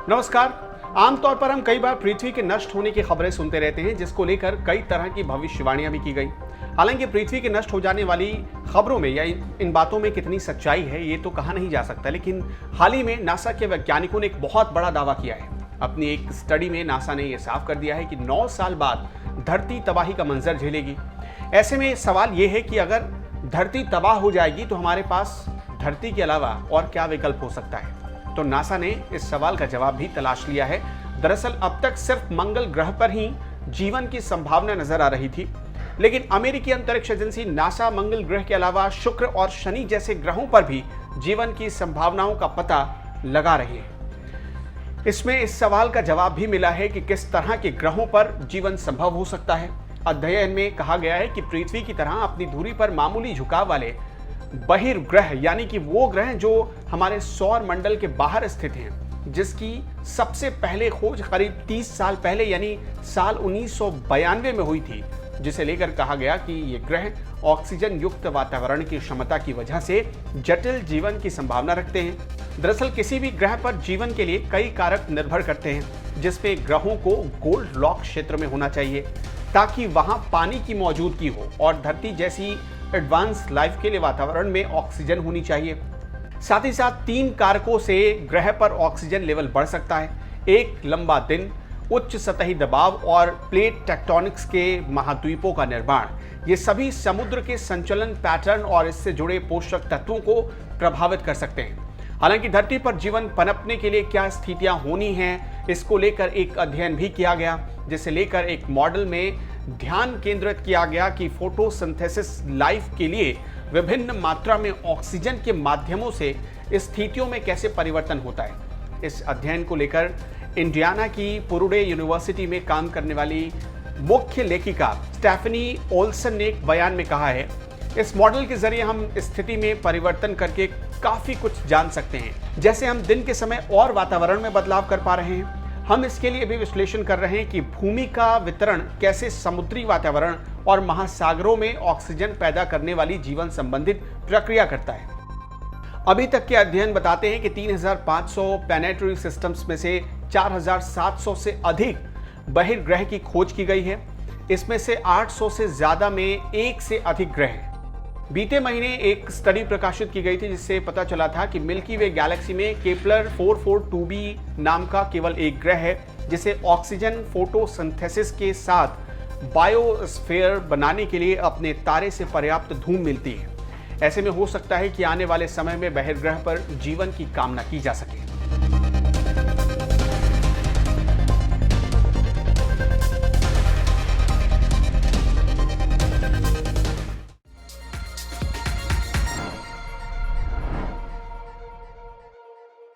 नमस्कार। आमतौर पर हम कई बार पृथ्वी के नष्ट होने की खबरें सुनते रहते हैं, जिसको लेकर कई तरह की भविष्यवाणियां भी की गई। हालांकि पृथ्वी के नष्ट हो जाने वाली खबरों में या इन बातों में कितनी सच्चाई है ये तो कहा नहीं जा सकता, लेकिन हाल ही में नासा के वैज्ञानिकों ने एक बहुत बड़ा दावा किया है। अपनी एक स्टडी में नासा ने यह साफ कर दिया है कि 9 साल बाद धरती तबाही का मंजर झेलेगी। ऐसे में सवाल यह है कि अगर धरती तबाह हो जाएगी तो हमारे पास धरती के अलावा और क्या विकल्प हो सकता है। तो नासा ने इस सवाल का जवाब भी तलाश लिया है। दरअसल अब तक सिर्फ मंगल ग्रह पर ही जीवन की संभावना नजर आ रही थी, लेकिन अमेरिकी अंतरिक्ष एजेंसी नासा मंगल ग्रह के अलावा शुक्र और शनि जैसे ग्रहों पर भी जीवन की संभावनाओं का पता लगा रही है। इसमें इस सवाल का जवाब भी मिला है कि किस तरह के ग्रहों पर जीवन संभव हो सकता है। अध्ययन में कहा गया है कि पृथ्वी की तरह अपनी दूरी पर मामूली झुकाव वाले बहिर्ग्रह, यानी कि वो ग्रह जो हमारे सौर मंडल के बाहर स्थित हैं, जिसकी सबसे पहले खोज करीब 30 साल पहले यानी साल 1992 में हुई थी, जिसे लेकर कहा गया कि ये ग्रह ऑक्सीजन युक्त वातावरण की क्षमता की वजह से जटिल जीवन की संभावना रखते हैं। दरअसल किसी भी ग्रह पर जीवन के लिए कई कारक निर्भर करते हैं, जिसपे ग्रहों को गोल्ड लॉक क्षेत्र में होना चाहिए ताकि वहां पानी की मौजूदगी हो, और धरती जैसी एडवांस लाइफ के लिए वातावरण में ऑक्सीजन होनी चाहिए। साथ ही साथ 3 कारकों से ग्रह पर ऑक्सीजन लेवल बढ़ सकता है। एक, लंबा दिन, उच्च सतही दबाव और प्लेट टेक्टोनिक्स के महाद्वीपों का निर्माण। ये सभी समुद्र के संचलन पैटर्न और इससे जुड़े पोषक तत्वों को प्रभावित कर सकते हैं। हालांकि धरती पर जीवन पनपने के लिए क्या स्थितियां होनी हैं, इसको लेकर एक अध्ययन भी किया गया, जिसे लेकर एक मॉडल में ध्यान केंद्रित किया गया कि फोटोसिंथेसिस लाइफ के लिए विभिन्न मात्रा में ऑक्सीजन के माध्यमों से स्थितियों में कैसे परिवर्तन होता है। इस अध्ययन को लेकर इंडियाना की पुरुडे यूनिवर्सिटी में काम करने वाली मुख्य लेखिका स्टेफनी ओल्सन ने एक बयान में कहा है, इस मॉडल के जरिए हम स्थिति में परिवर्तन करके काफी कुछ जान सकते हैं। जैसे हम दिन के समय और वातावरण में बदलाव कर पा रहे हैं, हम इसके लिए भी विश्लेषण कर रहे हैं कि भूमि का वितरण कैसे समुद्री वातावरण और महासागरों में ऑक्सीजन पैदा करने वाली जीवन संबंधित प्रक्रिया करता है। अभी तक के अध्ययन बताते हैं कि 3500 प्लैनेटरी सिस्टम्स में से 4700 से अधिक बहिर्ग्रह की खोज की गई है। इसमें से 800 से ज्यादा में एक से अधिक ग्रह हैं। बीते महीने एक स्टडी प्रकाशित की गई थी, जिससे पता चला था कि मिल्की वे गैलेक्सी में केपलर 442b नाम का केवल एक ग्रह है, जिसे ऑक्सीजन फोटोसिंथेसिस के साथ बायोस्फीयर बनाने के लिए अपने तारे से पर्याप्त धूम मिलती है। ऐसे में हो सकता है कि आने वाले समय में बहिर्ग्रह पर जीवन की कामना की जा सके।